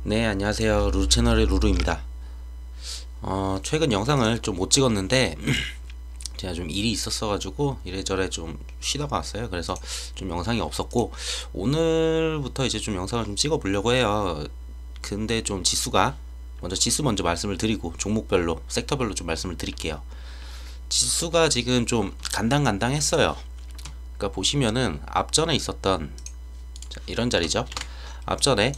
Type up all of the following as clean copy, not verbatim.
네, 안녕하세요. 루루 채널의 루루입니다. 최근 영상을 좀 못 찍었는데 제가 좀 일이 있었어가지고 이래저래 좀 쉬다가 왔어요. 그래서 좀 영상이 없었고 오늘부터 이제 좀 영상을 좀 찍어 보려고 해요. 근데 좀 지수 먼저 말씀을 드리고 종목별로 섹터별로 좀 말씀을 드릴게요. 지수가 지금 좀 간당간당했어요. 그러니까 보시면은 앞전에 있었던 이런 자리죠. 앞전에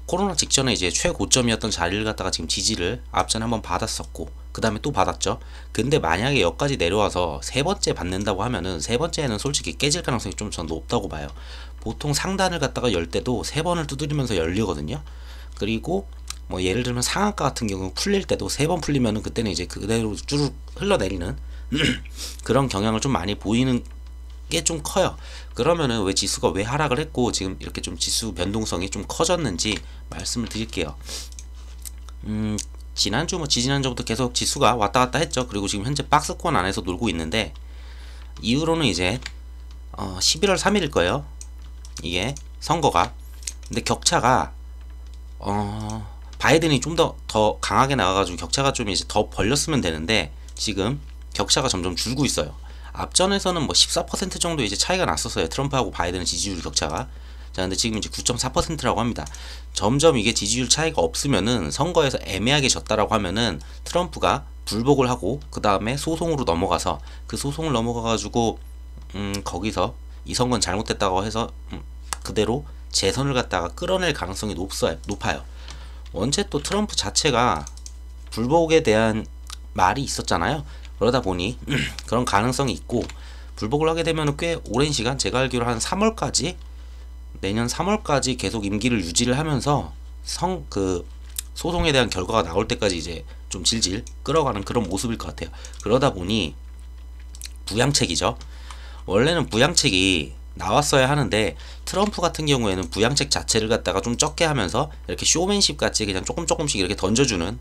코로나 직전에 이제 최고점이었던 자리를 갖다가 지금 지지를 앞전에 한번 받았었고 그 다음에 또 받았죠. 근데 만약에 여기까지 내려와서 세 번째 받는다고 하면은 세 번째는 솔직히 깨질 가능성이 좀 전 높다고 봐요. 보통 상단을 갖다가 열 때도 세 번을 두드리면서 열리거든요. 그리고 뭐 예를 들면 상한가 같은 경우 풀릴 때도 세 번 풀리면은 그때는 이제 그대로 쭉 흘러내리는 그런 경향을 좀 많이 보이는 게 좀 커요. 그러면은 왜 지수가 왜 하락을 했고 지금 이렇게 좀 지수 변동성이 좀 커졌는지 말씀을 드릴게요. 지난주 뭐 지지난주부터 계속 지수가 왔다 갔다 했죠. 그리고 지금 현재 박스권 안에서 놀고 있는데 이후로는 이제 11월 3일일 거예요. 이게 선거가. 근데 격차가 바이든이 좀 더 강하게 나가가지고 격차가 좀 이제 더 벌렸으면 되는데 지금 격차가 점점 줄고 있어요. 앞전에서는 뭐 14% 정도 이제 차이가 났었어요. 트럼프하고 바이든 지지율 격차가. 자, 근데 지금 이제 9.4%라고 합니다. 점점 이게 지지율 차이가 없으면은 선거에서 애매하게 졌다라고 하면은 트럼프가 불복을 하고 그 다음에 소송으로 넘어가서 그 소송을 넘어가가지고 거기서 이 선거는 잘못됐다고 해서 그대로 재선을 갖다가 끌어낼 가능성이 높아요. 원체 또 트럼프 자체가 불복에 대한 말이 있었잖아요. 그러다 보니 그런 가능성이 있고 불복을 하게 되면 꽤 오랜 시간 제가 알기로 한 3월까지 내년 3월까지 계속 임기를 유지를 하면서 소송에 대한 결과가 나올 때까지 이제 좀 질질 끌어가는 그런 모습일 것 같아요. 그러다 보니 부양책이죠. 원래는 부양책이 나왔어야 하는데 트럼프 같은 경우에는 부양책 자체를 갖다가 좀 적게 하면서 이렇게 쇼맨십 같이 그냥 조금씩 이렇게 던져주는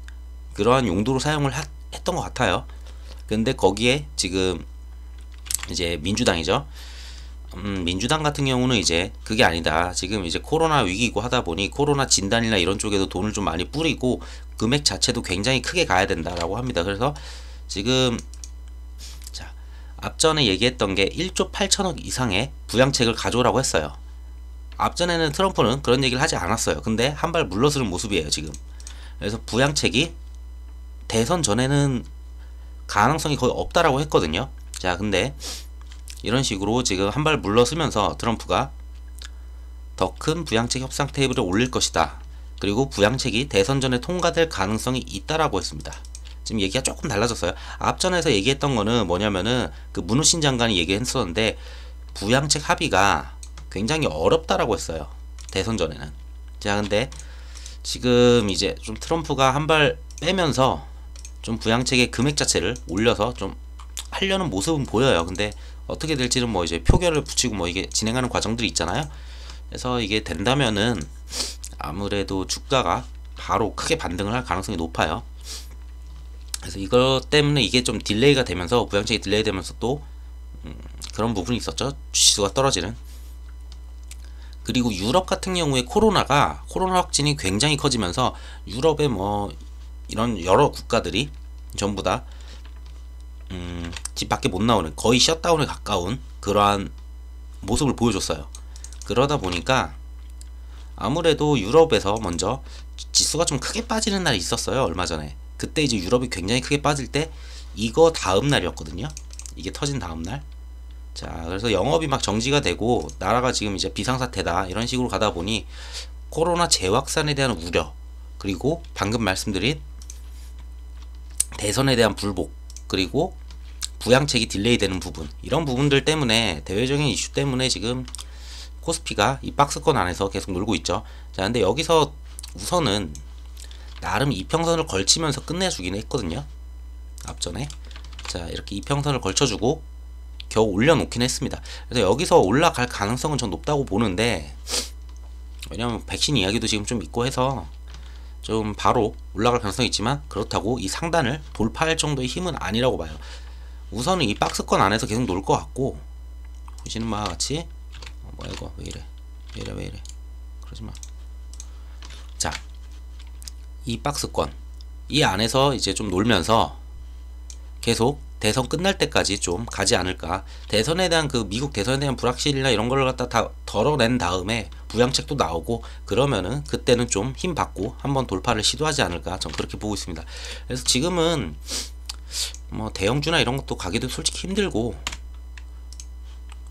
그러한 용도로 사용을 했던 것 같아요. 근데 거기에 지금 이제 민주당이죠. 민주당 같은 경우는 이제 그게 아니다. 지금 이제 코로나 위기고 하다 보니 코로나 진단이나 이런 쪽에도 돈을 좀 많이 뿌리고 금액 자체도 굉장히 크게 가야 된다라고 합니다. 그래서 지금 자, 앞전에 얘기했던 게 1조 8천억 이상의 부양책을 가져오라고 했어요. 앞전에는 트럼프는 그런 얘기를 하지 않았어요. 근데 한 발 물러서는 모습이에요, 지금. 그래서 부양책이 대선 전에는 가능성이 거의 없다라고 했거든요. 자, 근데 이런 식으로 지금 한 발 물러서면서 트럼프가 더 큰 부양책 협상 테이블에 올릴 것이다. 그리고 부양책이 대선 전에 통과될 가능성이 있다라고 했습니다. 지금 얘기가 조금 달라졌어요. 앞전에서 얘기했던 거는 뭐냐면은 그 문우신 장관이 얘기했었는데 부양책 합의가 굉장히 어렵다라고 했어요. 대선 전에는. 자, 근데 지금 이제 좀 트럼프가 한 발 빼면서 좀 부양책의 금액 자체를 올려서 좀 하려는 모습은 보여요. 근데 어떻게 될지는 뭐 이제 표결을 붙이고 뭐 이게 진행하는 과정들이 있잖아요. 그래서 이게 된다면은 아무래도 주가가 바로 크게 반등을 할 가능성이 높아요. 그래서 이것 때문에 이게 좀 딜레이가 되면서 부양책이 딜레이 되면서 또 그런 부분이 있었죠. 지수가 떨어지는. 그리고 유럽 같은 경우에 코로나 확진이 굉장히 커지면서 유럽의 뭐 이런 여러 국가들이 전부 다 집 밖에 못 나오는 거의 셧다운에 가까운 그러한 모습을 보여줬어요. 그러다 보니까 아무래도 유럽에서 먼저 지수가 좀 크게 빠지는 날이 있었어요. 얼마 전에. 그때 이제 유럽이 굉장히 크게 빠질 때 이거 다음 날이었거든요. 이게 터진 다음 날. 자, 그래서 영업이 막 정지가 되고 나라가 지금 이제 비상사태다 이런 식으로 가다 보니 코로나 재확산에 대한 우려 그리고 방금 말씀드린 대선에 대한 불복 그리고 부양책이 딜레이 되는 부분 이런 부분들 때문에 대외적인 이슈 때문에 지금 코스피가 이 박스권 안에서 계속 놀고 있죠. 자, 근데 여기서 우선은 나름 이평선을 걸치면서 끝내주긴 했거든요. 앞전에. 자, 이렇게 이평선을 걸쳐주고 겨우 올려놓긴 했습니다. 그래서 여기서 올라갈 가능성은 전 높다고 보는데 왜냐면 백신 이야기도 지금 좀 있고 해서 좀 바로 올라갈 가능성이 있지만 그렇다고 이 상단을 돌파할 정도의 힘은 아니라고 봐요. 우선은 이 박스권 안에서 계속 놀 것 같고 보시는 바와 같이 뭐야 이거 왜 이래 그러지마. 자, 이 박스권 이 안에서 이제 좀 놀면서 계속 대선 끝날 때까지 좀 가지 않을까. 대선에 대한 그 미국 대선에 대한 불확실이나 이런 걸 갖다 다 덜어낸 다음에 부양책도 나오고 그러면은 그때는 좀 힘 받고 한번 돌파를 시도하지 않을까. 전 그렇게 보고 있습니다. 그래서 지금은 뭐 대형주나 이런 것도 가기도 솔직히 힘들고,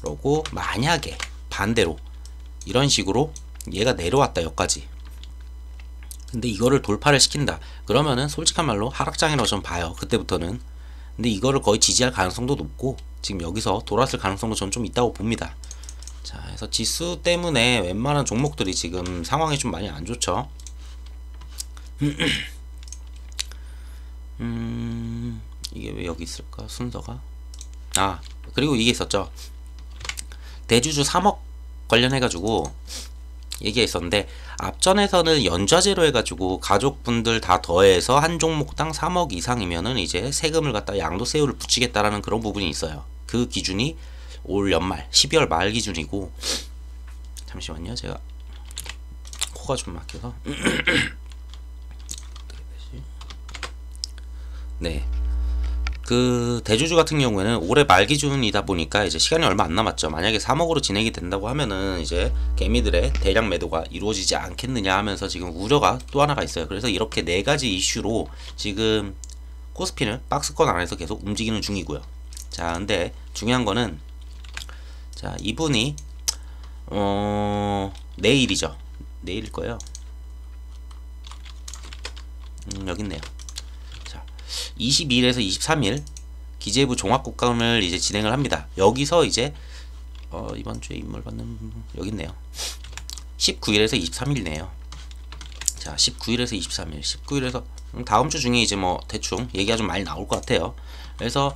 그러고 만약에 반대로 이런 식으로 얘가 내려왔다 여기까지, 근데 이거를 돌파를 시킨다 그러면은 솔직한 말로 하락장이라고 좀 봐요, 그때부터는. 근데 이거를 거의 지지할 가능성도 높고 지금 여기서 돌았을 가능성도 저는 좀 있다고 봅니다. 자, 그래서 지수 때문에 웬만한 종목들이 지금 상황이 좀 많이 안 좋죠. 이게 왜 여기 있을까 순서가. 아, 그리고 이게 있었죠. 대주주 3억 관련해가지고 얘기가 있었는데, 앞전에서는 연좌제로 해가지고 가족분들 다 더해서 한 종목당 3억 이상이면은 이제 세금을 갖다 양도세율을 붙이겠다라는 그런 부분이 있어요. 그 기준이 올 연말 12월 말 기준이고, 잠시만요, 제가 코가 좀 막혀서. 네, 그 대주주 같은 경우에는 올해 말 기준이다 보니까 이제 시간이 얼마 안 남았죠. 만약에 3억으로 진행이 된다고 하면은 이제 개미들의 대량 매도가 이루어지지 않겠느냐 하면서 지금 우려가 또 하나가 있어요. 그래서 이렇게 네 가지 이슈로 지금 코스피는 박스권 안에서 계속 움직이는 중이고요. 자, 근데 중요한 거는, 자, 이분이 내일이죠. 내일일 거예요. 여기 있네요. 22일에서 23일 기재부 종합국감을 이제 진행을 합니다. 여기서 이제 이번 주에 인물 받는 여기 있네요. 19일에서 23일이네요. 자, 19일에서 23일, 19일에서 다음 주 중에 이제 뭐 대충 얘기가 좀 많이 나올 것 같아요. 그래서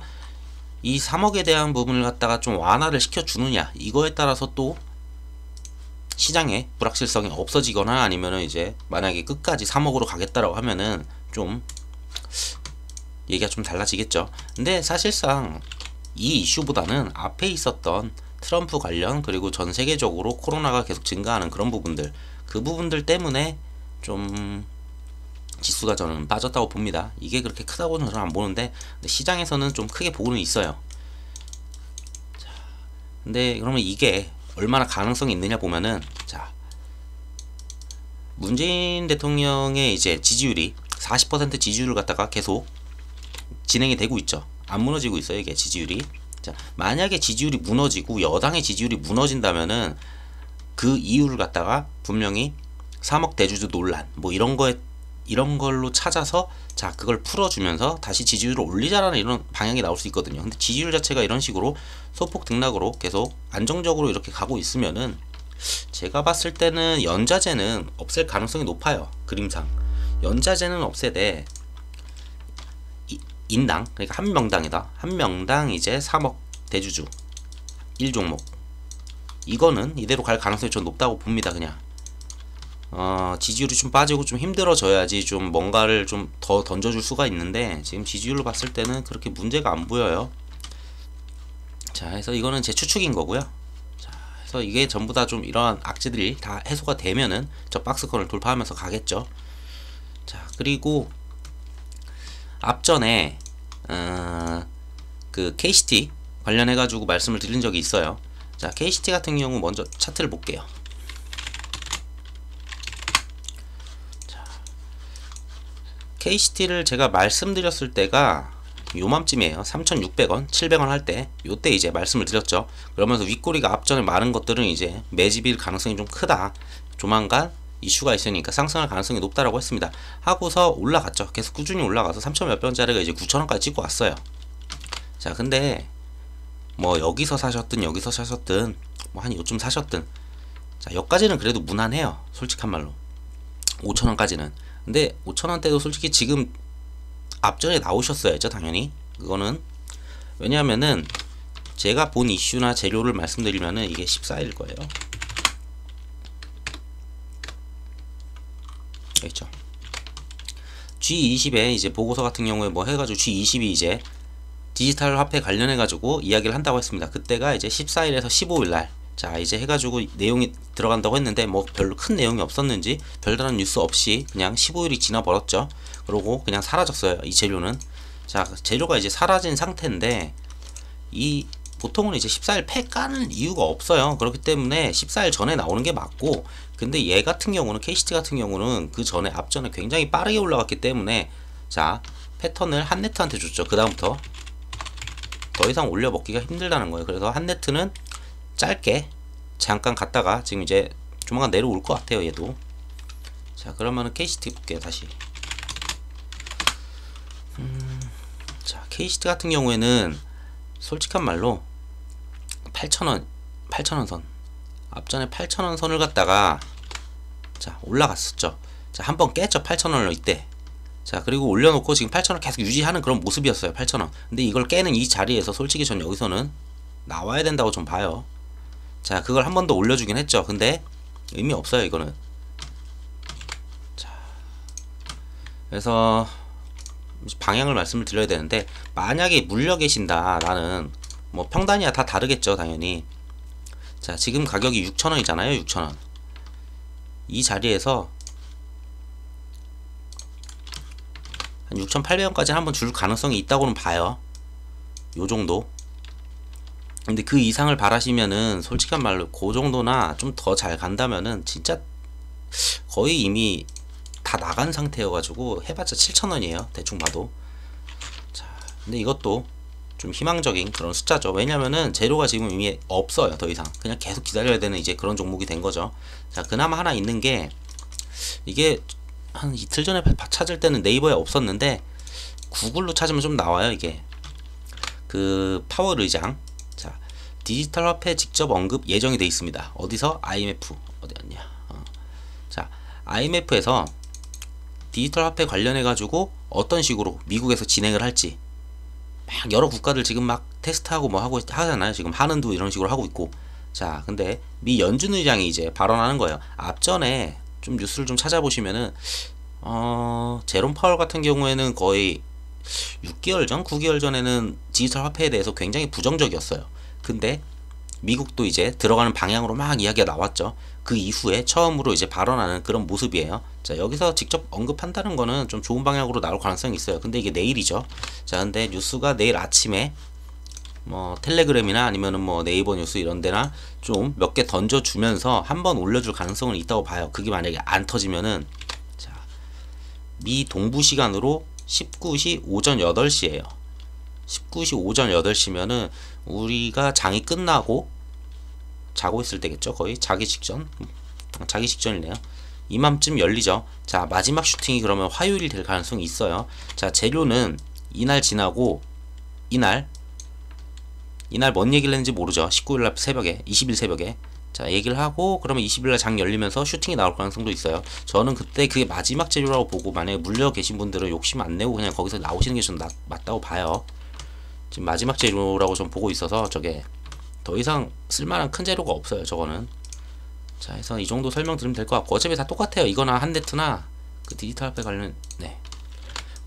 이 3억에 대한 부분을 갖다가 좀 완화를 시켜 주느냐, 이거에 따라서 또 시장의 불확실성이 없어지거나 아니면은 이제 만약에 끝까지 3억으로 가겠다라고 하면은 좀 얘기가 좀 달라지겠죠. 근데 사실상 이 이슈보다는 앞에 있었던 트럼프 관련, 그리고 전 세계적으로 코로나가 계속 증가하는 그런 부분들, 그 부분들 때문에 좀 지수가 저는 빠졌다고 봅니다. 이게 그렇게 크다고는 저는 안 보는데, 근데 시장에서는 좀 크게 보고는 있어요. 자, 근데 그러면 이게 얼마나 가능성이 있느냐 보면은, 자, 문재인 대통령의 이제 지지율이 40% 지지율을 갖다가 계속 진행이 되고 있죠. 안 무너지고 있어요, 이게 지지율이. 자, 만약에 지지율이 무너지고 여당의 지지율이 무너진다면은 그 이유를 갖다가 분명히 3억 대주주 논란 뭐 이런 걸로 찾아서, 자, 그걸 풀어주면서 다시 지지율을 올리자라는 이런 방향이 나올 수 있거든요. 근데 지지율 자체가 이런 식으로 소폭 등락으로 계속 안정적으로 이렇게 가고 있으면은 제가 봤을 때는 연좌제는 없앨 가능성이 높아요. 그림상 연좌제는 없애되 인당, 그러니까 한 명당이다. 한 명당 이제 3억 대주주 1종목, 이거는 이대로 갈 가능성이 좀 높다고 봅니다. 그냥 지지율이 좀 빠지고 좀 힘들어져야지 좀 뭔가를 좀 더 던져줄 수가 있는데, 지금 지지율로 봤을 때는 그렇게 문제가 안 보여요. 자, 그래서 이거는 제 추측인 거고요. 자, 그래서 이게 전부 다 좀 이러한 악재들이 다 해소가 되면은 저 박스권을 돌파하면서 가겠죠. 자, 그리고 앞전에 그 KCT 관련해가지고 말씀을 드린 적이 있어요. 자, KCT 같은 경우 먼저 차트를 볼게요. 자, KCT를 제가 말씀드렸을 때가 요맘쯤이에요. 3,600원, 700원 할 때, 요때 이제 말씀을 드렸죠. 그러면서 윗꼬리가 앞전에 많은 것들은 이제 매집일 가능성이 좀 크다, 조만간 이슈가 있으니까 상승할 가능성이 높다라고 했습니다. 하고서 올라갔죠. 계속 꾸준히 올라가서 3천 몇 원짜리가 이제 9,000원까지 찍고 왔어요. 자, 근데 뭐 여기서 사셨든 여기서 사셨든 뭐 한 요쯤 사셨든, 자, 여기까지는 그래도 무난해요, 솔직한 말로. 5,000원까지는. 근데 5,000원대도 솔직히 지금 앞전에 나오셨어야죠, 당연히. 그거는 왜냐하면은 제가 본 이슈나 재료를 말씀드리면은 이게 14일 거예요. 있죠. G20에 이제 보고서 같은 경우에 뭐 해가지고 G20이 이제 디지털 화폐 관련해가지고 이야기를 한다고 했습니다. 그때가 이제 14일에서 15일날 자, 이제 해가지고 내용이 들어간다고 했는데 뭐 별로 큰 내용이 없었는지 별다른 뉴스 없이 그냥 15일이 지나버렸죠. 그러고 그냥 사라졌어요, 이 재료는. 자, 재료가 이제 사라진 상태인데 이 보통은 이제 14일 팩 까는 이유가 없어요. 그렇기 때문에 14일 전에 나오는 게 맞고, 근데 얘 같은 경우는, KCT 같은 경우는 그 전에 앞전에 굉장히 빠르게 올라갔기 때문에 자, 패턴을 한네트한테 줬죠. 그 다음부터 더 이상 올려먹기가 힘들다는 거예요. 그래서 한네트는 짧게 잠깐 갔다가 지금 이제 조만간 내려올 것 같아요, 얘도. 자, 그러면은 KCT 볼게요, 다시. 자, KCT 같은 경우에는 솔직한 말로 8,000원 선, 앞전에 8,000원 선을 갖다가 자, 올라갔었죠. 자, 한번 깼죠, 8,000원을 이때. 자, 그리고 올려놓고 지금 8,000원 계속 유지하는 그런 모습이었어요, 8,000원. 근데 이걸 깨는 이 자리에서 솔직히 전 여기서는 나와야 된다고 좀 봐요. 자, 그걸 한 번 더 올려주긴 했죠. 근데 의미 없어요, 이거는. 자, 그래서 방향을 말씀을 드려야 되는데, 만약에 물려 계신다, 나는 뭐 평단이야 다 다르겠죠, 당연히. 자, 지금 가격이 6,000원이잖아요, 6,000원. 이 자리에서 한 6,800원까지 한번 줄 가능성이 있다고는 봐요, 요 정도. 근데 그 이상을 바라시면은 솔직한 말로 그 정도나 좀 더 잘 간다면은 진짜 거의 이미 다 나간 상태여가지고 해봤자 7,000원이에요, 대충 봐도. 자, 근데 이것도 좀 희망적인 그런 숫자죠. 왜냐면은 재료가 지금 이미 없어요, 더 이상. 그냥 계속 기다려야 되는 이제 그런 종목이 된 거죠. 자, 그나마 하나 있는 게, 이게 한 이틀 전에 찾을 때는 네이버에 없었는데 구글로 찾으면 좀 나와요, 이게. 그 파월 의장, 자, 디지털 화폐 직접 언급 예정이 돼 있습니다. 어디서? IMF. 어디였냐? 자, IMF에서 디지털 화폐 관련해 가지고 어떤 식으로 미국에서 진행을 할지, 막 여러 국가들 지금 막 테스트하고 뭐 하고 하잖아요. 지금 하는도 이런 식으로 하고 있고. 자, 근데 미 연준 의장이 이제 발언하는 거예요. 앞전에 좀 뉴스를 좀 찾아보시면은 제롬 파월 같은 경우에는 거의 6개월 전, 9개월 전에는 디지털 화폐에 대해서 굉장히 부정적이었어요. 근데 미국도 이제 들어가는 방향으로 막 이야기가 나왔죠. 그 이후에 처음으로 이제 발언하는 그런 모습이에요. 자, 여기서 직접 언급한다는 거는 좀 좋은 방향으로 나올 가능성이 있어요. 근데 이게 내일이죠. 자, 근데 뉴스가 내일 아침에 뭐 텔레그램이나 아니면은 뭐 네이버 뉴스 이런 데나 좀 몇 개 던져주면서 한번 올려줄 가능성은 있다고 봐요. 그게 만약에 안 터지면은, 자, 미 동부 시간으로 19시 오전 8시에요 19시 오전 8시면은 우리가 장이 끝나고 자고 있을 때겠죠. 거의 자기 직전이네요. 이맘쯤 열리죠. 자, 마지막 슈팅이 그러면 화요일이 될 가능성이 있어요. 자, 재료는 이날 지나고 이날 뭔 얘기를 했는지 모르죠. 19일날 새벽에, 20일 새벽에. 자, 얘기를 하고 그러면 20일날 장 열리면서 슈팅이 나올 가능성도 있어요. 저는 그때 그게 마지막 재료라고 보고, 만약에 물려 계신 분들은 욕심 안 내고 그냥 거기서 나오시는 게 좀 맞다고 봐요. 지금 마지막 재료라고 좀 보고 있어서 저게 더 이상 쓸만한 큰 재료가 없어요, 저거는. 자, 해서 이 정도 설명드리면 될 것 같고, 어차피 다 똑같아요. 이거나 한네트나 그 디지털 화폐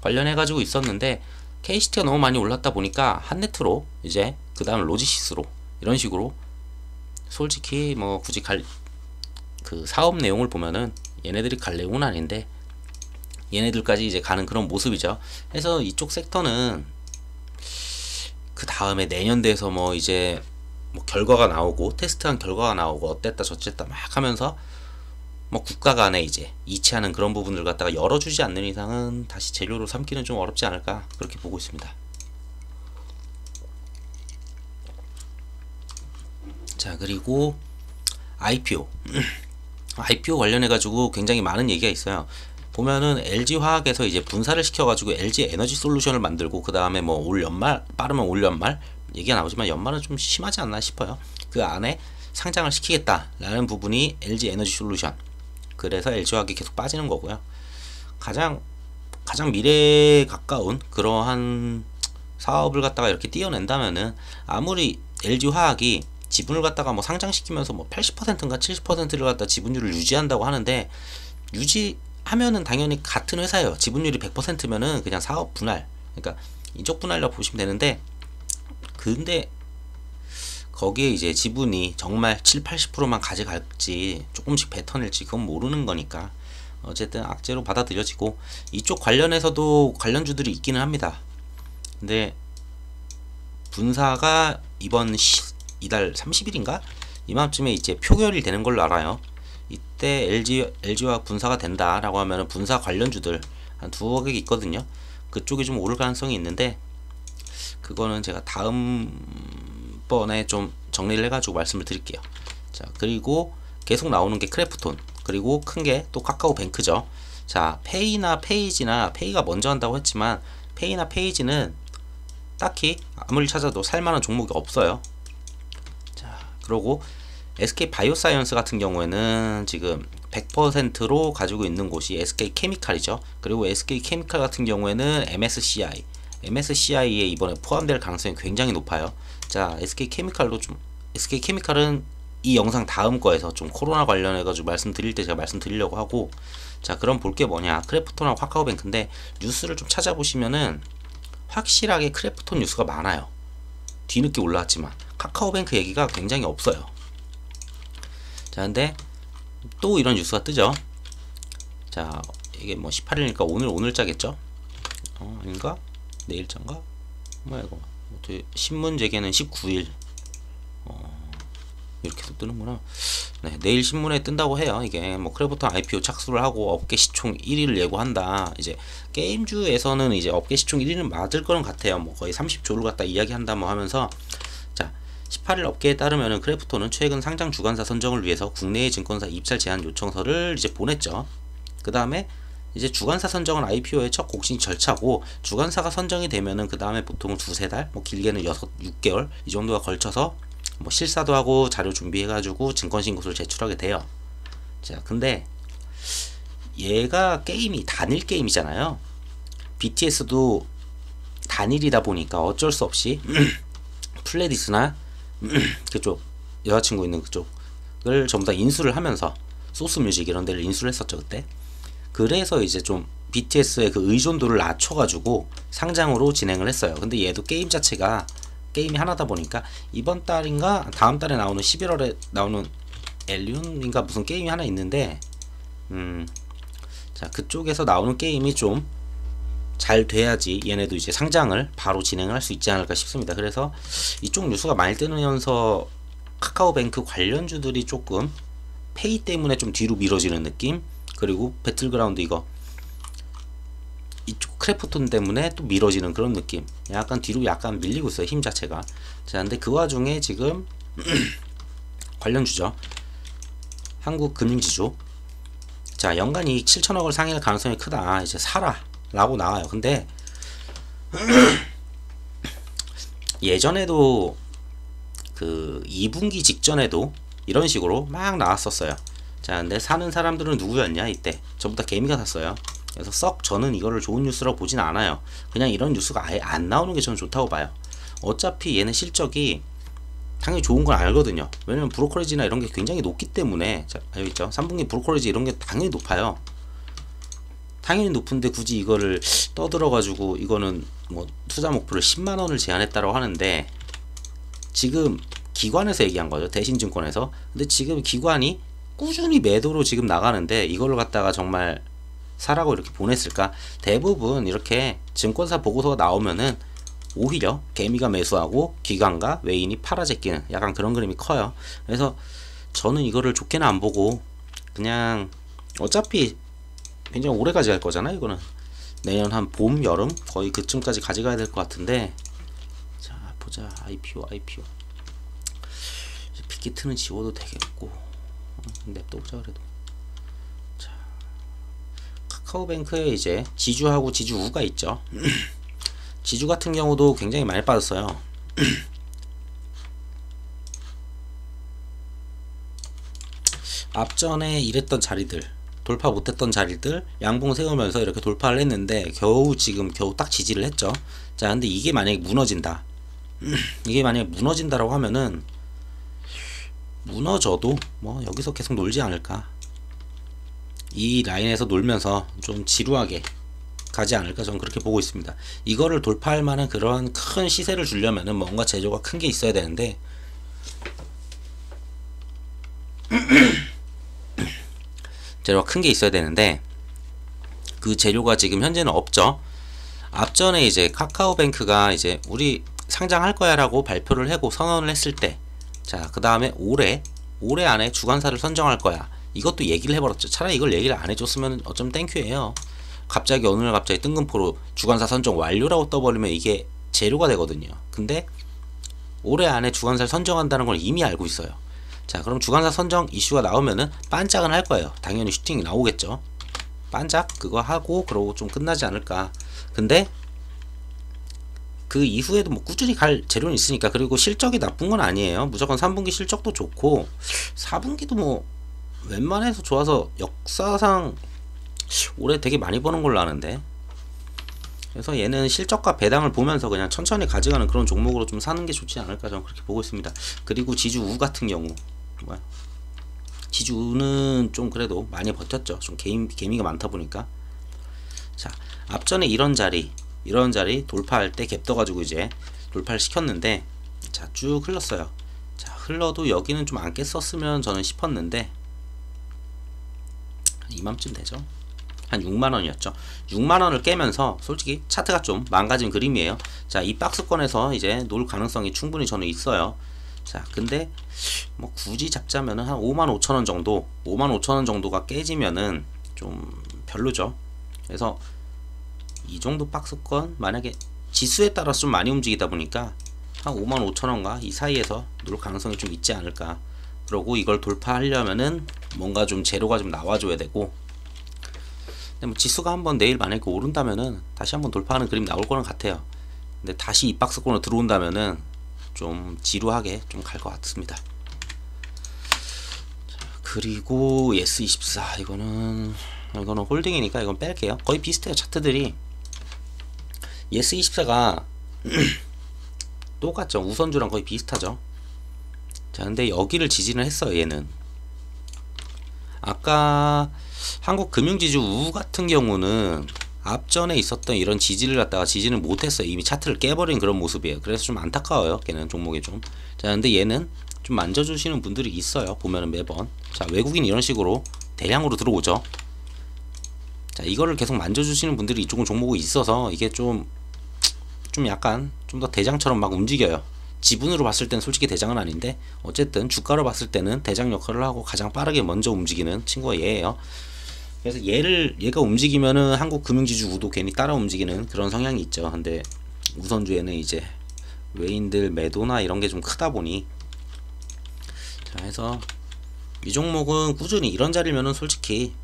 관련해가지고 있었는데, KCT가 너무 많이 올랐다 보니까 한네트로 이제 그 다음 로지시스로 이런 식으로, 솔직히 뭐 굳이 그 사업 내용을 보면은 얘네들이 갈 내용은 아닌데 얘네들까지 이제 가는 그런 모습이죠. 그래서 이쪽 섹터는 그 다음에 내년 돼서 뭐 이제 뭐 결과가 나오고 테스트한 결과가 나오고 어땠다 저쨌다 막 하면서 뭐 국가 간에 이제 이치하는 그런 부분들 갖다가 열어주지 않는 이상은 다시 재료로 삼기는 좀 어렵지 않을까, 그렇게 보고 있습니다. 자, 그리고 IPO IPO 관련해 가지고 굉장히 많은 얘기가 있어요. 보면은 LG화학에서 이제 분사를 시켜가지고 LG 에너지 솔루션을 만들고, 그 다음에 뭐 올 연말, 빠르면 올 연말 얘기가 나오지만 연말은 좀 심하지 않나 싶어요. 그 안에 상장을 시키겠다라는 부분이 LG 에너지 솔루션. 그래서 LG화학이 계속 빠지는 거고요. 가장 미래에 가까운 그러한 사업을 갖다가 이렇게 띄어낸다면은, 아무리 LG화학이 지분을 갖다가 뭐 상장시키면서 뭐 80%인가 70%를 갖다 지분율을 유지한다고 하는데, 유지하면은 당연히 같은 회사예요. 지분율이 100%면은 그냥 사업 분할, 그러니까 인적 분할이라고 보시면 되는데, 근데 거기에 이제 지분이 정말 7, 80%만 가져갈지 조금씩 뱉어낼지 그건 모르는 거니까 어쨌든 악재로 받아들여지고, 이쪽 관련해서도 관련주들이 있기는 합니다. 근데 분사가 이달 30일인가? 이맘쯤에 이제 표결이 되는 걸로 알아요. 이때 LG와 분사가 된다라고 하면은 분사 관련주들 한 두어 개 있거든요. 그쪽이 좀 오를 가능성이 있는데, 그거는 제가 다음번에 좀 정리를 해가지고 말씀을 드릴게요. 자, 그리고 계속 나오는 게 크래프톤, 그리고 큰 게 또 카카오뱅크죠. 자, 페이나 페이지나, 페이가 먼저 한다고 했지만 페이나 페이지는 딱히 아무리 찾아도 살만한 종목이 없어요. 자, 그리고 SK바이오사이언스 같은 경우에는 지금 100%로 가지고 있는 곳이 SK케미칼이죠. 그리고 SK케미칼 같은 경우에는 MSCI에 이번에 포함될 가능성이 굉장히 높아요. 자, SK케미칼은 이 영상 다음 거에서 좀 코로나 관련해가지고 말씀드릴 때 제가 말씀드리려고 하고, 자, 그럼 볼 게 뭐냐, 크래프톤하고 카카오뱅크인데, 뉴스를 좀 찾아보시면은 확실하게 크래프톤 뉴스가 많아요. 뒤늦게 올라왔지만 카카오뱅크 얘기가 굉장히 없어요. 자, 근데 또 이런 뉴스가 뜨죠. 자, 이게 뭐 18일이니까 오늘자겠죠? 아닌가? 내일자인가? 뭐야 이거? 신문 재개는 19일. 이렇게도 뜨는구나. 네, 내일 신문에 뜬다고 해요. 이게 뭐 크래프톤 IPO 착수를 하고 업계 시총 1위를 예고한다. 이제 게임주에서는 이제 업계 시총 1위는 맞을 거는 같아요. 뭐 거의 30조를 갖다 이야기한다 뭐 하면서, 자, 18일 업계에 따르면은 크래프톤은 최근 상장 주관사 선정을 위해서 국내의 증권사 입찰 제안 요청서를 이제 보냈죠. 그 다음에 이제 주관사 선정은 IPO의 첫 공식 절차고, 주관사가 선정이 되면은 그 다음에 보통 두세 달, 뭐 길게는 6개월 이 정도가 걸쳐서 뭐 실사도 하고 자료 준비해가지고 증권신고서를 제출하게 돼요. 자, 근데 얘가 게임이 단일 게임이잖아요. BTS도 단일이다 보니까 어쩔 수 없이 플레디스나 그쪽 여자친구 있는 그쪽을 전부 다 인수를 하면서, 소스뮤직 이런 데를 인수를 했었죠 그때. 그래서 이제 좀 BTS의 그 의존도를 낮춰가지고 상장으로 진행을 했어요. 근데 얘도 게임 자체가 게임이 하나다 보니까 이번 달인가 다음 달에 나오는 11월에 나오는 엘리온인가 무슨 게임이 하나 있는데, 자, 그쪽에서 나오는 게임이 좀 잘 돼야지 얘네도 이제 상장을 바로 진행을 할 수 있지 않을까 싶습니다. 그래서 이쪽 뉴스가 많이 뜨면서 카카오뱅크 관련주들이 조금 페이 때문에 좀 뒤로 미뤄지는 느낌, 그리고 배틀그라운드 이쪽 크래프톤 때문에 또 미뤄지는 그런 느낌, 약간 뒤로 약간 밀리고 있어요, 힘 자체가. 자, 근데 그 와중에 지금 관련주죠, 한국금융지주. 자, 연간 이익 7천억을 상회할 가능성이 크다, 이제 사라 라고 나와요. 근데 예전에도 그 2분기 직전에도 이런 식으로 막 나왔었어요. 자, 근데 사는 사람들은 누구였냐, 이때 전부 다 개미가 샀어요. 그래서 썩 저는 이거를 좋은 뉴스라고 보진 않아요. 그냥 이런 뉴스가 아예 안 나오는 게 저는 좋다고 봐요. 어차피 얘네 실적이 당연히 좋은 건 알거든요. 왜냐면 브로커리지나 이런 게 굉장히 높기 때문에. 자, 여기 있죠, 3분기 브로커리지 이런 게 당연히 높아요. 당연히 높은데 굳이 이거를 떠들어가지고 이거는 뭐 투자 목표를 10만원을 제한했다고 하는데, 지금 기관에서 얘기한 거죠, 대신증권에서. 근데 지금 기관이 꾸준히 매도로 지금 나가는데 이걸로 갖다가 정말 사라고 이렇게 보냈을까? 대부분 이렇게 증권사 보고서가 나오면은 오히려 개미가 매수하고 기관과 외인이 팔아제끼는 약간 그런 그림이 커요. 그래서 저는 이거를 좋게는 안 보고, 그냥 어차피 굉장히 오래 가져갈 거잖아요. 이거는 내년 한 봄, 여름 거의 그쯤까지 가져가야 될 것 같은데. 자, 보자. IPO 빅히트는 지워도 되겠고, 냅둬보자 그래도. 자, 카카오뱅크에 이제 지주하고 지주우가 있죠. 지주 같은 경우도 굉장히 많이 빠졌어요. 앞전에 이랬던 자리들, 돌파 못했던 자리들 양봉 세우면서 이렇게 돌파를 했는데 겨우 딱 지지를 했죠. 자, 근데 이게 만약에 무너진다, 이게 만약에 무너진다라고 하면은, 무너져도 뭐 여기서 계속 놀지 않을까, 이 라인에서 놀면서 좀 지루하게 가지 않을까, 저는 그렇게 보고 있습니다. 이거를 돌파할 만한 그런 큰 시세를 주려면은 뭔가 재료가 큰 게 있어야 되는데, 재료가 큰 게 있어야 되는데 그 재료가 지금 현재는 없죠. 앞전에 이제 카카오뱅크가 이제 우리 상장할 거야 라고 발표를 하고 선언을 했을 때, 자 그 다음에 올해 안에 주관사를 선정할 거야, 이것도 얘기를 해버렸죠. 차라리 이걸 얘기를 안 해줬으면 어쩜 땡큐예요. 갑자기 어느 날 갑자기 뜬금포로 주관사 선정 완료라고 떠버리면 이게 재료가 되거든요. 근데 올해 안에 주관사를 선정한다는 걸 이미 알고 있어요. 자 그럼 주관사 선정 이슈가 나오면은 반짝은 할 거예요. 당연히 슈팅이 나오겠죠. 반짝 그거 하고 그러고 좀 끝나지 않을까. 근데 그 이후에도 뭐 꾸준히 갈 재료는 있으니까. 그리고 실적이 나쁜 건 아니에요. 무조건 3분기 실적도 좋고 4분기도 뭐 웬만해서 좋아서 역사상 올해 되게 많이 버는 걸로 아는데, 그래서 얘는 실적과 배당을 보면서 그냥 천천히 가져가는 그런 종목으로 좀 사는 게 좋지 않을까, 저는 그렇게 보고 있습니다. 그리고 지주우 같은 경우 뭐야, 지주우는 좀 그래도 많이 버텼죠. 좀 개미가 많다 보니까. 자 앞전에 이런 자리 돌파할 때 갭 떠가지고 이제 돌파를 시켰는데, 자 쭉 흘렀어요. 자 흘러도 여기는 좀 안 깼었으면 저는 싶었는데, 이맘쯤 되죠. 한 6만원이었죠. 6만원을 깨면서 솔직히 차트가 좀 망가진 그림이에요. 자 이 박스권에서 이제 놀 가능성이 충분히 저는 있어요. 자 근데 뭐 굳이 잡자면은 한 55,000원 정도, 55,000원 정도가 깨지면은 좀 별로죠. 그래서 이 정도 박스권, 만약에 지수에 따라서 좀 많이 움직이다 보니까 한 55,000원과 이 사이에서 놀 가능성이 좀 있지 않을까. 그러고 이걸 돌파하려면은 뭔가 좀 재료가 좀 나와줘야 되고, 근데 뭐 지수가 한번 내일 만약에 오른다면은 다시 한번 돌파하는 그림 나올 거는 같아요. 근데 다시 이 박스권으로 들어온다면은 좀 지루하게 좀 갈 것 같습니다. 자, 그리고 예스24 이거는 홀딩이니까 이건 뺄게요. 거의 비슷해요, 차트들이. 예스24가 똑같죠. 우선주랑 거의 비슷하죠. 자 근데 여기를 지지는 했어요. 얘는 아까 한국금융지주 우 같은 경우는 앞전에 있었던 이런 지지를 갖다가 지지는 못했어요. 이미 차트를 깨버린 그런 모습이에요. 그래서 좀 안타까워요, 걔는 종목이 좀. 자 근데 얘는 좀 만져주시는 분들이 있어요, 보면은 매번. 자 외국인 이런 식으로 대량으로 들어오죠. 자 이거를 계속 만져주시는 분들이 이쪽은 종목이 있어서 이게 좀 약간 좀 더 대장처럼 막 움직여요. 지분으로 봤을 때는 솔직히 대장은 아닌데 어쨌든 주가로 봤을 때는 대장 역할을 하고 가장 빠르게 먼저 움직이는 친구가 얘예요. 그래서 얘가 움직이면은 한국금융지주 우도 괜히 따라 움직이는 그런 성향이 있죠. 근데 우선주에는 이제 외인들 매도나 이런 게 좀 크다 보니, 자 해서 이 종목은 꾸준히 이런 자리면은 솔직히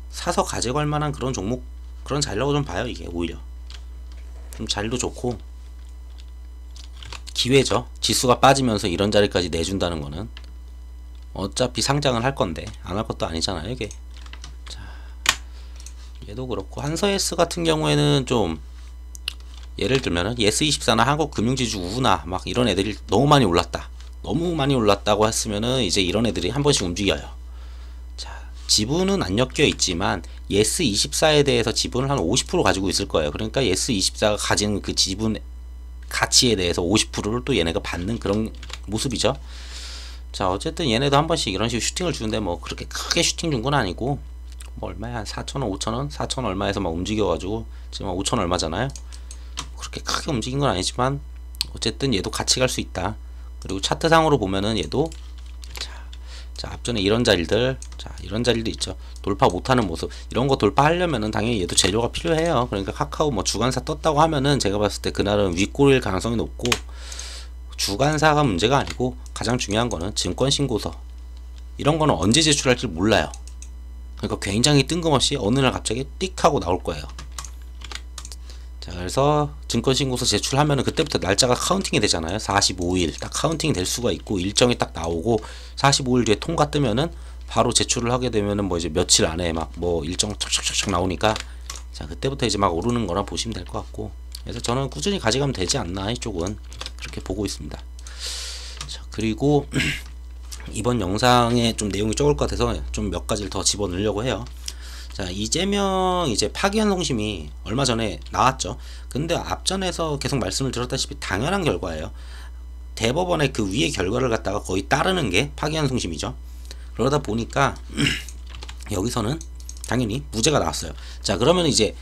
사서 가져갈 만한 그런 종목, 그런 자리라고 좀 봐요. 이게 오히려 좀 자리도 좋고 기회죠. 지수가 빠지면서 이런 자리까지 내준다는 거는 어차피 상장을 할 건데 안 할 것도 아니잖아요, 이게. 자, 얘도 그렇고 한서예스 같은 경우에는 좀 예를 들면은 예스24나 한국금융지주 우나 막 이런 애들이 너무 많이 올랐다고 했으면은 이제 이런 애들이 한 번씩 움직여요. 자, 지분은 안 엮여 있지만 예스24에 대해서 지분을 한 50% 가지고 있을 거예요. 그러니까 예스24가 가지는 그 지분 가치에 대해서 50%를 또 얘네가 받는 그런 모습이죠. 자 어쨌든 얘네도 한 번씩 이런 식으로 슈팅을 주는데 뭐 그렇게 크게 슈팅 준 건 아니고, 뭐 얼마야, 한 4,000원 5,000원 4,000 얼마에서 막 움직여가지고 지금 5,000 얼마잖아요. 그렇게 크게 움직인 건 아니지만 어쨌든 얘도 같이 갈 수 있다. 그리고 차트상으로 보면은 얘도 자 앞전에 이런 자리들, 자 이런 자리도 있죠. 돌파 못하는 모습, 이런 거 돌파하려면은 당연히 얘도 재료가 필요해요. 그러니까 카카오 뭐 주간사 떴다고 하면은 제가 봤을 때 그날은 윗골일 가능성이 높고, 주간사가 문제가 아니고 가장 중요한 거는 증권신고서, 이런 거는 언제 제출할지 몰라요. 그러니까 굉장히 뜬금없이 어느 날 갑자기 띡 하고 나올 거예요. 자 그래서 증권신고서 제출하면은 그때부터 날짜가 카운팅이 되잖아요. 45일 딱 카운팅이 될 수가 있고, 일정이 딱 나오고 45일 뒤에 통과 뜨면은 바로 제출을 하게 되면은 뭐 이제 며칠 안에 막 뭐 일정 척척척척 나오니까, 자 그때부터 이제 막 오르는 거라 보시면 될 것 같고, 그래서 저는 꾸준히 가져가면 되지 않나, 이쪽은 그렇게 보고 있습니다. 자 그리고 이번 영상에 좀 내용이 적을 것 같아서 좀 몇 가지를 더 집어넣으려고 해요. 자 이재명 이제 파기환 송심이 얼마 전에 나왔죠. 근데 앞전에서 계속 말씀을 드렸다시피 당연한 결과예요. 대법원의 그 위의 결과를 갖다가 거의 따르는 게 파기환송심이죠. 그러다 보니까 여기서는 당연히 무죄가 나왔어요. 자, 그러면 이제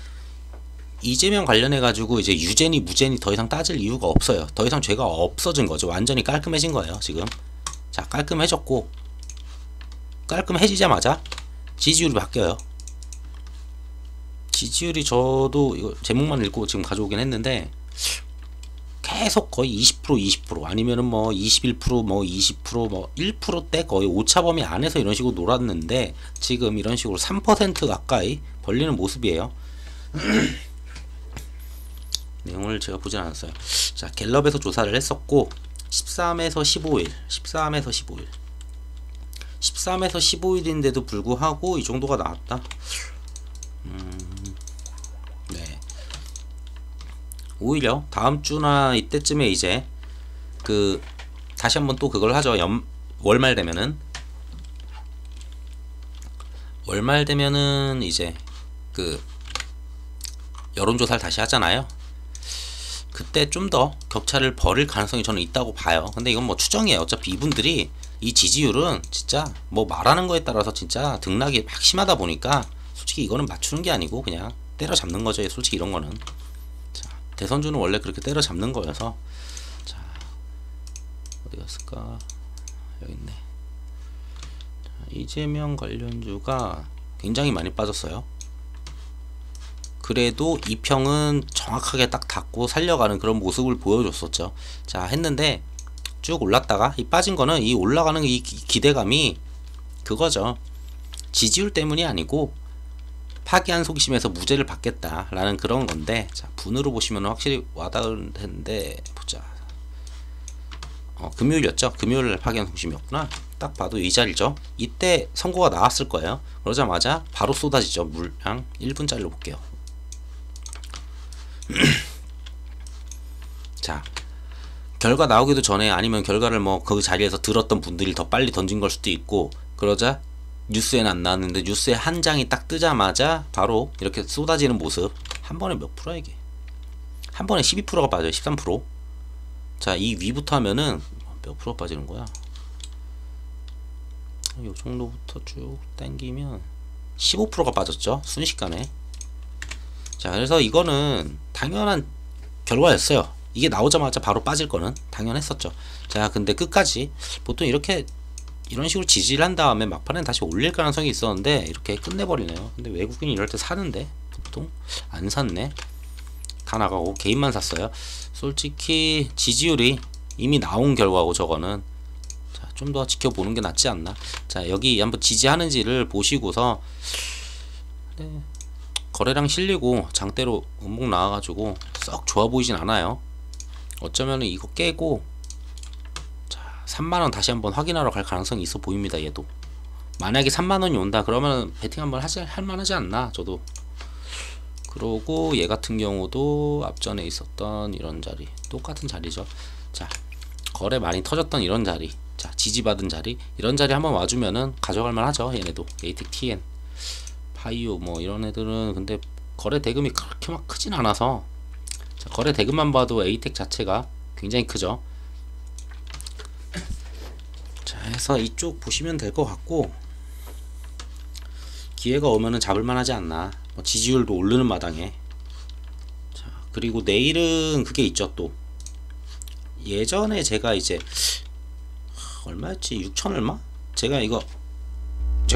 이재명 관련해 가지고 이제 유죄니 무죄니 더 이상 따질 이유가 없어요. 더 이상 죄가 없어진 거죠. 완전히 깔끔해진 거예요, 지금. 자, 깔끔해졌고, 깔끔해지자마자 지지율이 바뀌어요. 지지율이 저도 이거 제목만 읽고 지금 가져오긴 했는데 계속 거의 20% 아니면은 뭐 21%, 뭐 20%, 뭐 1%대 거의 오차범위 안에서 이런 식으로 놀았는데 지금 이런 식으로 3% 가까이 벌리는 모습이에요. 내용을 제가 보진 않았어요. 자, 갤럽에서 조사를 했었고 13에서 15일 13에서 15일인데도 불구하고 이 정도가 나왔다. 네. 오히려 다음 주나 이때쯤에 이제 그 다시 한번 또 그걸 하죠. 월말 되면은 이제 그 여론조사를 다시 하잖아요. 그때 좀 더 격차를 벌일 가능성이 저는 있다고 봐요. 근데 이건 뭐 추정이에요. 어차피 이분들이 이 지지율은 진짜 뭐 말하는 거에 따라서 진짜 등락이 막 심하다 보니까 솔직히 이거는 맞추는 게 아니고 그냥 때려잡는 거죠. 솔직히 이런 거는. 자, 대선주는 원래 그렇게 때려잡는 거여서. 자, 어디 갔을까? 여기 있네. 자, 이재명 관련주가 굉장히 많이 빠졌어요. 그래도 이평은 정확하게 딱 닫고 살려가는 그런 모습을 보여줬었죠. 자, 했는데 쭉 올랐다가 이 빠진 거는 이 올라가는 이 기대감이 그거죠. 지지율 때문이 아니고 파기환송심에서 무죄를 받겠다라는 그런 건데, 자, 분으로 보시면 확실히 와닿을 텐데 보자. 금요일이었죠. 금요일 파기환송심이었구나. 딱 봐도 이 자리죠. 이때 선고가 나왔을 거예요. 그러자마자 바로 쏟아지죠. 물량 1분짜리로 볼게요. 자, 결과 나오기도 전에 아니면 결과를 뭐 그 자리에서 들었던 분들이 더 빨리 던진 걸 수도 있고, 그러자 뉴스에는 안 나왔는데 뉴스에 한 장이 딱 뜨자마자 바로 이렇게 쏟아지는 모습. 한 번에 몇 프로야 이게? 한 번에 12%가 빠져요. 13%. 자, 이 위부터 하면은 몇 프로 빠지는 거야? 요 정도부터 쭉 당기면 15%가 빠졌죠. 순식간에. 자, 그래서 이거는 당연한 결과였어요. 이게 나오자마자 바로 빠질 거는 당연했었죠. 자, 근데 끝까지 보통 이렇게 이런 식으로 지지를 한 다음에 막판엔 다시 올릴 가능성이 있었는데 이렇게 끝내버리네요. 근데 외국인이 이럴 때 사는데 보통 안 샀네. 다 나가고 개인만 샀어요. 솔직히 지지율이 이미 나온 결과고 저거는 좀 더 지켜보는 게 낫지 않나. 자, 여기 한번 지지하는지를 보시고서 거래량 실리고 장대로 음목 나와가지고 썩 좋아 보이진 않아요. 어쩌면은 이거 깨고 자 3만원 다시 한번 확인하러 갈 가능성이 있어 보입니다. 얘도 만약에 3만원이 온다 그러면 베팅 한번 할만하지 않나. 저도 그러고 얘 같은 경우도 앞전에 있었던 이런 자리 똑같은 자리죠. 자, 거래 많이 터졌던 이런 자리, 자 지지받은 자리, 이런 자리 한번 와주면은 가져갈만 하죠. 얘네도 에이텍 TN 바이오 뭐 이런 애들은 근데 거래 대금이 그렇게 막 크진 않아서, 자, 거래 대금만 봐도 에이텍 자체가 굉장히 크죠. 자, 해서 이쪽 보시면 될 것 같고, 기회가 오면은 잡을만 하지 않나. 뭐 지지율도 오르는 마당에. 자, 그리고 내일은 그게 있죠. 또 예전에 제가 이제 얼마였지? 6천 얼마? 제가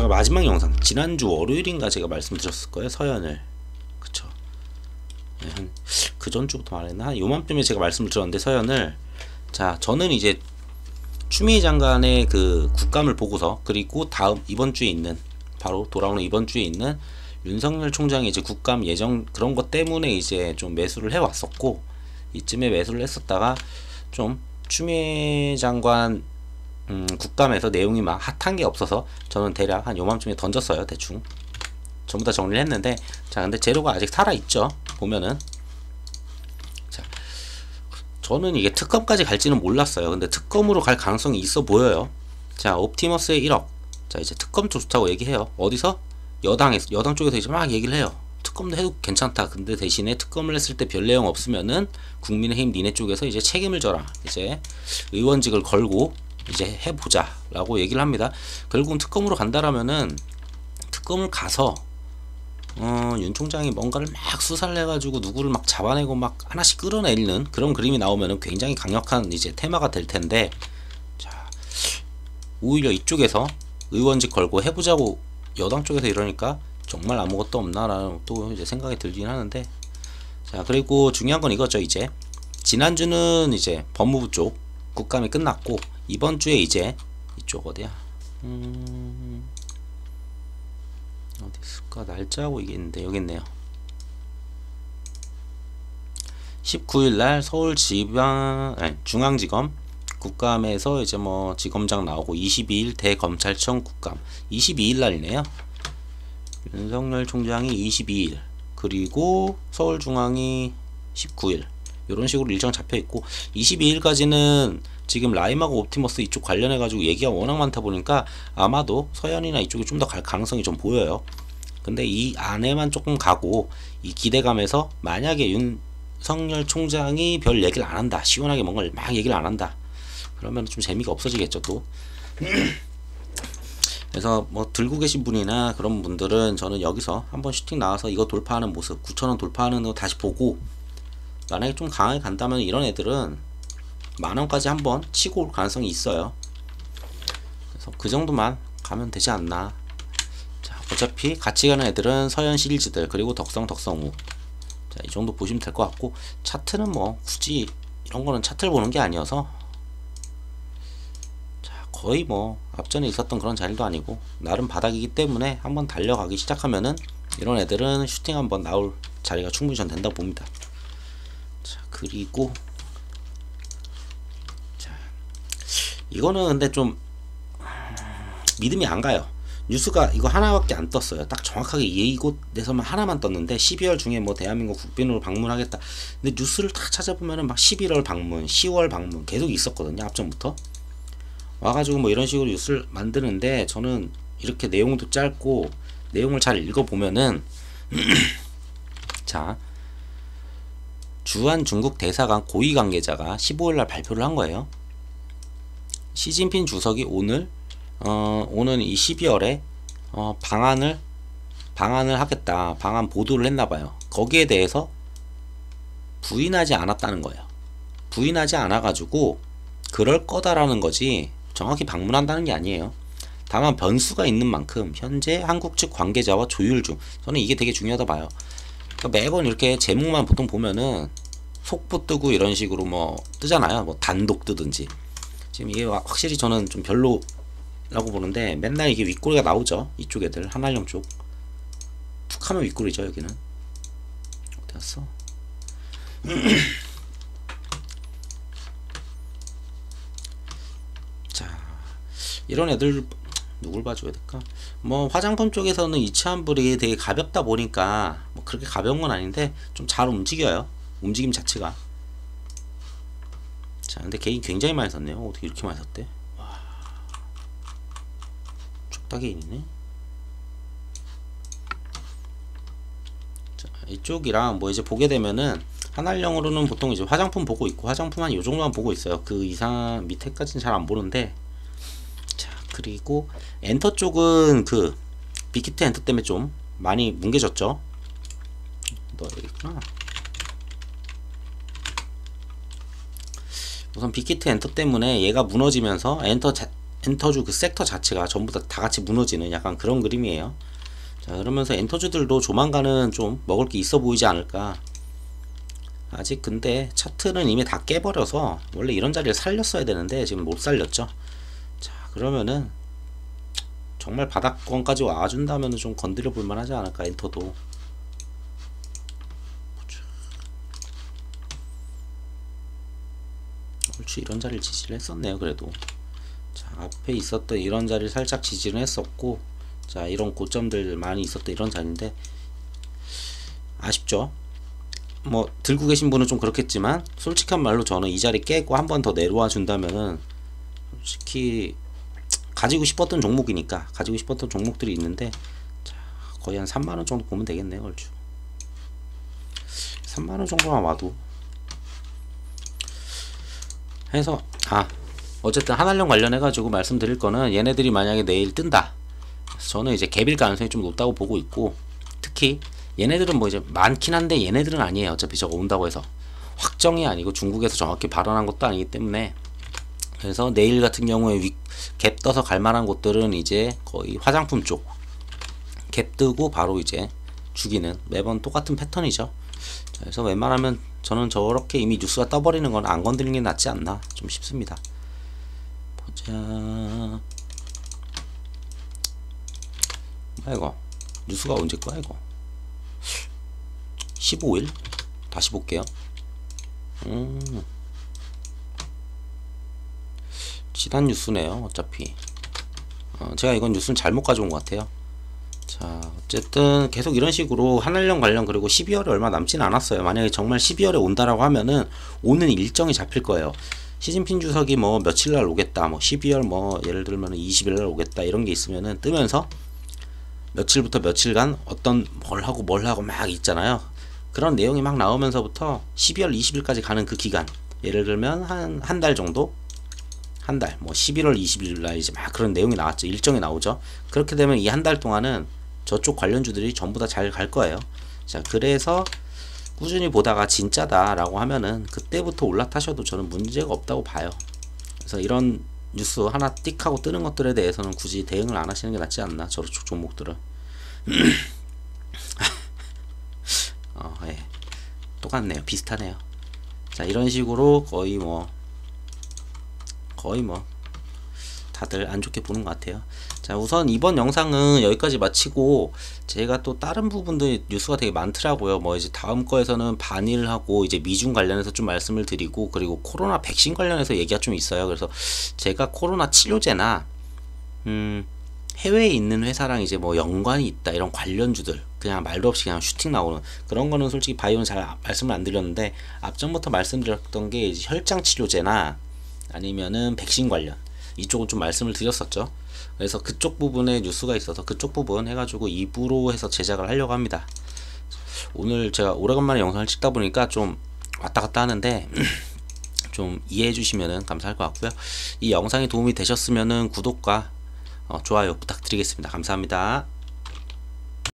마지막 영상 지난주 월요일인가 제가 말씀드렸을 거예요. 서현을. 그쵸. 네, 한 그 전주부터 말했나? 한 요맘쯤에 제가 말씀을 드렸는데 서현을. 자, 저는 이제 추미애 장관의 그 국감을 보고서, 그리고 다음 이번 주에 있는 바로 돌아오는 이번 주에 있는 윤석열 총장의 이제 국감 예정 그런 것 때문에 이제 좀 매수를 해 왔었고, 이쯤에 매수를 했었다가 좀 추미애 장관 국감에서 내용이 막 핫한 게 없어서 저는 대략 한 요맘쯤에 던졌어요. 대충 전부 다 정리를 했는데, 자 근데 재료가 아직 살아있죠. 보면은 자 저는 이게 특검까지 갈지는 몰랐어요. 근데 특검으로 갈 가능성이 있어 보여요. 자, 옵티머스의 1억. 자, 이제 특검 좋다고 얘기해요. 어디서? 여당 쪽에서 이제 막 얘기를 해요. 특검도 해도 괜찮다. 근데 대신에 특검을 했을 때 별 내용 없으면은 국민의힘 니네 쪽에서 이제 책임을 져라. 이제 의원직을 걸고 이제 해보자 라고 얘기를 합니다. 결국은 특검으로 간다라면은 특검을 가서 윤 총장이 뭔가를 막 수사를 해가지고 누구를 막 잡아내고 막 하나씩 끌어내리는 그런 그림이 나오면은 굉장히 강력한 이제 테마가 될 텐데, 자, 오히려 이쪽에서 의원직 걸고 해보자고 여당 쪽에서 이러니까 정말 아무것도 없나라는 또 이제 생각이 들긴 하는데, 자, 그리고 중요한 건 이거죠. 이제 지난주는 이제 법무부 쪽 국감이 끝났고, 이번 주에 이제 이쪽 어디야? 어디 있을까? 날짜하고 이게 있는데 여기 있네요. 19일날 중앙지검 국감에서 이제 뭐 지검장 나오고 22일 대검찰청 국감 22일날이네요. 윤석열 총장이 22일 그리고 서울중앙이 19일 이런 식으로 일정 잡혀있고, 22일까지는 지금 라임하고 옵티머스 이쪽 관련해가지고 얘기가 워낙 많다 보니까 아마도 서현이나 이쪽이 좀 더 갈 가능성이 좀 보여요. 근데 이 안에만 조금 가고, 이 기대감에서 만약에 윤석열 총장이 별 얘기를 안 한다, 시원하게 뭔가를 막 얘기를 안 한다, 그러면 좀 재미가 없어지겠죠 또. 그래서 뭐 들고 계신 분이나 그런 분들은 저는 여기서 한번 슈팅 나와서 이거 돌파하는 모습, 9,000원 돌파하는 거 다시 보고, 만약에 좀 강하게 간다면 이런 애들은 만원까지 한번 치고 올 가능성이 있어요. 그래서 그 정도만 가면 되지 않나. 자, 어차피 같이 가는 애들은 서현 시리즈들 그리고 덕성우, 자, 이 정도 보시면 될 것 같고, 차트는 뭐 굳이 이런 거는 차트를 보는 게 아니어서, 자, 거의 뭐 앞전에 있었던 그런 자리도 아니고 나름 바닥이기 때문에 한번 달려가기 시작하면은 이런 애들은 슈팅 한번 나올 자리가 충분히 전 된다고 봅니다. 자, 그리고 이거는 근데 좀 믿음이 안 가요. 뉴스가 이거 하나밖에 안 떴어요. 딱 정확하게 이곳에서만 하나만 떴는데 12월 중에 뭐 대한민국 국빈으로 방문하겠다. 근데 뉴스를 다 찾아보면은 막 11월 방문, 10월 방문 계속 있었거든요. 앞전부터 와가지고 뭐 이런 식으로 뉴스를 만드는데, 저는 이렇게 내용도 짧고 내용을 잘 읽어보면은 자, 주한 중국 대사관 고위 관계자가 15일날 발표를 한 거예요. 시진핑 주석이 오는 이 12월에 방안을 하겠다, 방안 보도를 했나봐요. 거기에 대해서 부인하지 않았다는 거예요. 부인하지 않아가지고 그럴 거다라는 거지 정확히 방문한다는 게 아니에요. 다만 변수가 있는 만큼 현재 한국 측 관계자와 조율 중, 저는 이게 되게 중요하다 봐요. 그러니까 매번 이렇게 제목만 보통 보면은 속보 뜨고 이런 식으로 뭐 뜨잖아요. 뭐 단독 뜨든지. 지금 이게 확실히 저는 좀 별로라고 보는데, 맨날 이게 윗꼬리가 나오죠. 이쪽 애들, 한알령 쪽. 툭 하면 윗꼬리죠, 여기는. 어디 갔어? 자, 이런 애들 누굴 봐줘야 될까? 뭐 화장품 쪽에서는 이치환불이 되게 가볍다 보니까 뭐 그렇게 가벼운 건 아닌데 좀 잘 움직여요. 움직임 자체가. 자, 근데 개인 굉장히 많이 샀네요. 어떻게 이렇게 많이 샀대? 와, 족다 개인이네. 자, 이쪽이랑 뭐 이제 보게 되면은 한알령으로는 보통 이제 화장품 보고 있고, 화장품 한 요정도만 보고 있어요. 그 이상 밑에까지는 잘 안 보는데. 자, 그리고 엔터 쪽은 그 빅히트 엔터 때문에 좀 많이 뭉개졌죠. 너 여기 있구나. 우선 빅히트 엔터 때문에 얘가 무너지면서 엔터주 그 섹터 자체가 전부 다 같이 무너지는 약간 그런 그림이에요. 자, 그러면서 엔터주들도 조만간은 좀 먹을 게 있어 보이지 않을까. 아직 근데 차트는 이미 다 깨버려서 원래 이런 자리를 살렸어야 되는데 지금 못 살렸죠. 자, 그러면은 정말 바닥권까지 와준다면 좀 건드려 볼만 하지 않을까, 엔터도. 그렇지, 이런 자리를 지지를 했었네요. 그래도 자, 앞에 있었던 이런 자리를 살짝 지지를 했었고, 자, 이런 고점들 많이 있었던 이런 자리인데 아쉽죠. 뭐 들고 계신 분은 좀 그렇겠지만 솔직한 말로 저는 이 자리 깨고 한 번 더 내려와 준다면은 솔직히 가지고 싶었던 종목이니까 가지고 싶었던 종목들이 있는데, 자, 거의 한 3만원 정도 보면 되겠네요. 얼추 3만원 정도만 와도 해서 어쨌든 한한령 관련해가지고 말씀드릴 거는 얘네들이 만약에 내일 뜬다, 저는 이제 갭일 가능성이 좀 높다고 보고 있고, 특히 얘네들은 뭐 이제 많긴 한데 얘네들은 아니에요. 어차피 저거 온다고 해서 확정이 아니고 중국에서 정확히 발언한 것도 아니기 때문에. 그래서 내일 같은 경우에 갭 떠서 갈 만한 곳들은 이제 거의 화장품 쪽 갭 뜨고 바로 이제 죽이는, 매번 똑같은 패턴이죠. 그래서 웬만하면 저는 저렇게 이미 뉴스가 떠버리는 건 안 건드리는 게 낫지 않나 좀 싶습니다. 보자. 뭐야 이거, 뉴스가 언제 거야 이거? 15일? 다시 볼게요. 지난 뉴스네요 어차피. 제가 이건 뉴스는 잘못 가져온 것 같아요. 자, 어쨌든 계속 이런 식으로 한한령 관련, 그리고 12월에 얼마 남진 않았어요. 만약에 정말 12월에 온다라고 하면은 오는 일정이 잡힐 거예요. 시진핑 주석이 뭐 며칠날 오겠다, 뭐 12월 뭐 예를 들면 20일날 오겠다, 이런 게 있으면은 뜨면서 며칠부터 며칠간 어떤 뭘 하고 막 있잖아요. 그런 내용이 막 나오면서부터 12월 20일까지 가는 그 기간, 예를 들면 한 달 정도, 한 달, 뭐 11월 20일 날 이제 막 그런 내용이 나왔죠. 일정이 나오죠. 그렇게 되면 이 한 달 동안은 저쪽 관련주들이 전부 다 잘 갈 거예요. 자, 그래서 꾸준히 보다가 진짜다 라고 하면은 그때부터 올라타셔도 저는 문제가 없다고 봐요. 그래서 이런 뉴스 하나 띡 하고 뜨는 것들에 대해서는 굳이 대응을 안 하시는 게 낫지 않나, 저쪽 종목들은. 예. 똑같네요. 비슷하네요. 자, 이런 식으로 거의 뭐 다들 안 좋게 보는 것 같아요. 자, 우선 이번 영상은 여기까지 마치고, 제가 또 다른 부분들 뉴스가 되게 많더라고요. 뭐 이제 다음 거에서는 반일하고 이제 미중 관련해서 좀 말씀을 드리고, 그리고 코로나 백신 관련해서 얘기가 좀 있어요. 그래서 제가 코로나 치료제나 해외에 있는 회사랑 이제 뭐 연관이 있다, 이런 관련주들, 그냥 말도 없이 그냥 슈팅 나오는 그런 거는 솔직히 바이오는 잘 말씀을 안 드렸는데, 앞전부터 말씀드렸던 게 이제 혈장 치료제나 아니면은 백신 관련, 이쪽은 좀 말씀을 드렸었죠. 그래서 그쪽 부분에 뉴스가 있어서 그쪽 부분 해가지고 2부로 해서 제작을 하려고 합니다. 오늘 제가 오래간만에 영상을 찍다 보니까 좀 왔다 갔다 하는데 좀 이해해 주시면 감사할 것 같고요. 이 영상이 도움이 되셨으면 구독과 좋아요 부탁드리겠습니다. 감사합니다.